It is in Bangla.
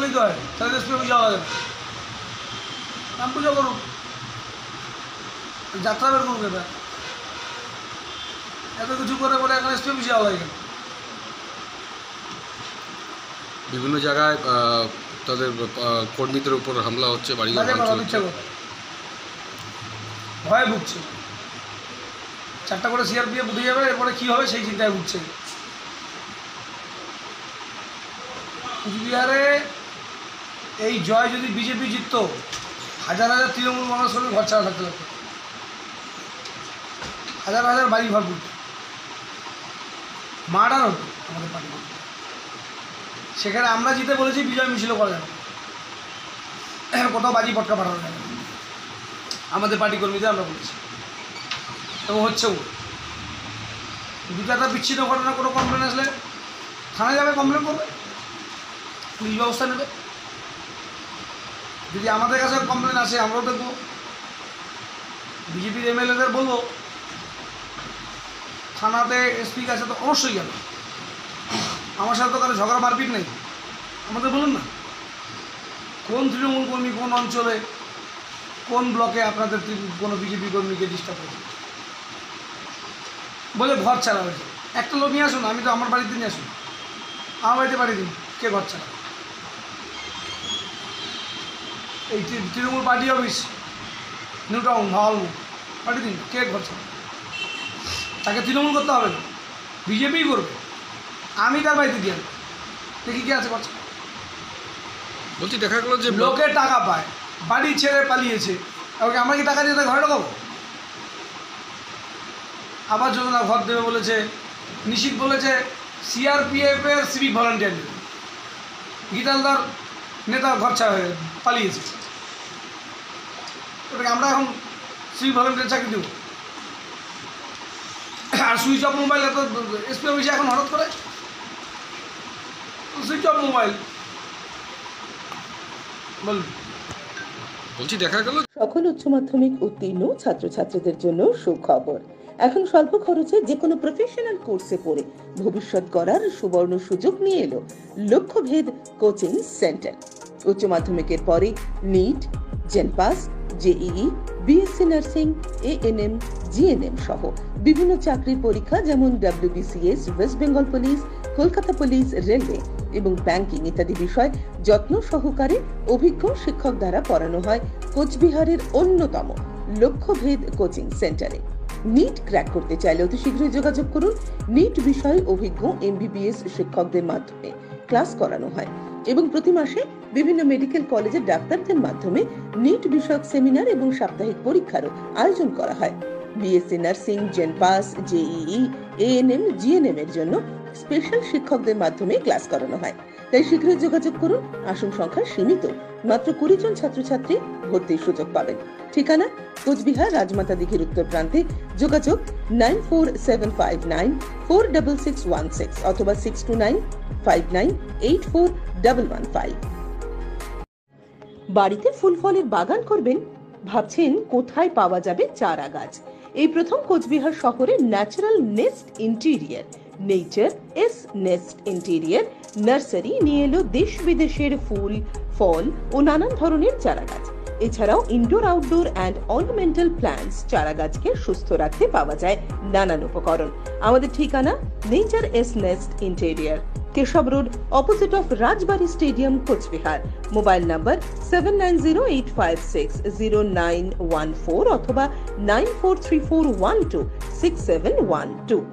করলেই তো হয়, তাহলে এসপি অফিস যাওয়া লাগে না। নাম পুজো করুক, যাত্রা বের করুক, এটা এত কিছু করে বলে এখন এসপি অফিস যাওয়া লাগে। বিভিন্ন জায়গায় তাদের কর্মীদের উপর হামলা হচ্ছে, বাড়িঘর ভাঙচুর হচ্ছে, ভয়ে ভুগছে। 4টা করে সিআরপিএফ উঠে যাবে, এরপরে কী হবে সেই চিন্তায় ভুগছে। কুচবিহারে এই জয় যদি বিজেপি জিতত, হাজার হাজার তৃণমূল মানুষ করে ঘর ছাড়া থাকতে লাগতো, হাজার হাজার বাড়ি ঘর করত, মার্ডার হতো আমাদের পার্টি। সেখানে আমরা জিতে বলেছি বিজয় মিছিল করা যাবে, কোথাও বাজি পটকা পাঠানো যাবে আমাদের পার্টি কর্মীদের, আমরা বলেছি এবং হচ্ছেও। দুটো একটা বিচ্ছিন্ন ঘটনা, কোনো কমপ্লেন আসলে থানায় যাবে, কমপ্লেন করবে, পুলিশ ব্যবস্থা নেবে। যদি আমাদের কাছে কমপ্লেন আসে আমরাও দেখবো, বিজেপির এমএলএদের বলবো থানাতে এসপির কাছে তো অবশ্যই গেল। আমার সাথে তো কারো ঝগড়া মারপিট নেই, আমাদের বলুন না কোন তৃণমূল কর্মী কোন অঞ্চলে কোন ব্লকে আপনাদের কোনো বিজেপি কর্মীকে ডিস্টার্ব করেছে বলে ঘর ছাড়া হয়েছে। একটা লোক নিয়ে আসুন, আমি তো আমার বাড়িতে নিয়ে আসুন, আমার বাড়িতে পাঠিয়ে দিন, কে ঘর ছাড়া? এই Trinamool party office New Town ভাওয়ালমুখ পাঠিয়ে দিন, কে ঘর ছাড়া? তাকে তৃণমূল করতে হবে না, বিজেপিই করবে। আমি তার বাড়িতে দিয়ে দেখি কে আছে ঘর ছাড়া। বলছি দেখা গেল যে লোকে টাকা পায়, বাড়ি ছেড়ে পালিয়েছে, ওকে আমরা কি টাকা দিয়ে তার ঘরে ঢোকাবো? আবার যোজনা ঘর দেবে বলেছে, নিশীথ বলেছে সিআরপিএফের সিভিক ভলান্টিয়ার নেবে, গীতালদার নেতা ঘর ছাড়া হয়ে পালিয়েছে, ওটাকে আমরা এখন সিভিক ভলান্টিয়ার চাকরি দেব? আর সুইচ অফ মোবাইল এত এসপি অফিসে এখন হঠাৎ করে সুইচ অফ মোবাইল বলুন। বলছি দেখা গেল সকল উচ্চ মাধ্যমিক উত্তীর্ণ ছাত্রছাত্রীদের জন্য সুখবর। এখন স্বল্প খরচে যে কোনো প্রফেশনাল কোর্সে পড়ে ভবিষ্যৎ গড়ার সুবর্ণ সুযোগ নিয়ে এলো লক্ষ্যভেদ কোচিং সেন্টার। উচ্চ মাধ্যমিকের পরে NEET, JENPAS, JEE, BSc nursing, ANM, GNM সহ বিভিন্ন চাকরির পরীক্ষা যেমন WBCS, West Bengal police, Kolkata police, railway এবং ব্যাংকিং ইত্যাদি বিষয় যত্ন সহকারে অভিজ্ঞ শিক্ষক দ্বারা পড়ানো হয় কোচবিহারের অন্যতম লক্ষ্যভেদ কোচিং সেন্টারে। নিট ক্র্যাক করতে চাইলে অতি শীঘ্রই যোগাযোগ করুন। নিট বিষয়ে অভিজ্ঞ এমবিবিএস শিক্ষকদের মাধ্যমে ক্লাস করানো হয় এবং প্রতি মাসে বিভিন্ন মেডিকেল কলেজের ডাক্তারদের মাধ্যমে নিট বিষয়ক সেমিনার এবং সাপ্তাহিক পরীক্ষারও আয়োজন করা হয়। BSc nursing, জেনপাস, JEE, ANM, GNM এর জন্য স্পেশাল শিক্ষকদের মাধ্যমে ক্লাস করানো হয়। তাই শীঘ্রই যোগাযোগ করুন। আসন সংখ্যা সীমিত, মাত্র 20 জন ছাত্রছাত্রী ভর্তির সুযোগ পাবেন। ঠিকানা কোচবিহার রাজমাতা দিঘির উত্তর প্রান্তে। যোগাযোগ 9475946616 অথবা 6295984115। বাড়িতে ফুল ফলের বাগান করবেন? ভাবছেন কোথায় পাওয়া যাবে চারা গাছ? এই প্রথম কোচবিহার শহরে natural nest interior nature S Nest interior nursery নিয়ে এলো দেশ বিদেশের ফুল, ফল ও নানান ধরনের চারা গাছ। এছাড়াও indoor, outdoor and ornamental plants চারা গাছকে সুস্থ রাখতে পাওয়া যায় নানান উপকরণ। আমাদের ঠিকানা Nature's Nest Interior, Keshab road, opposite of Rajbari stadium, Coochbehar. Mobile number 7908560914 অথবা 9434126712।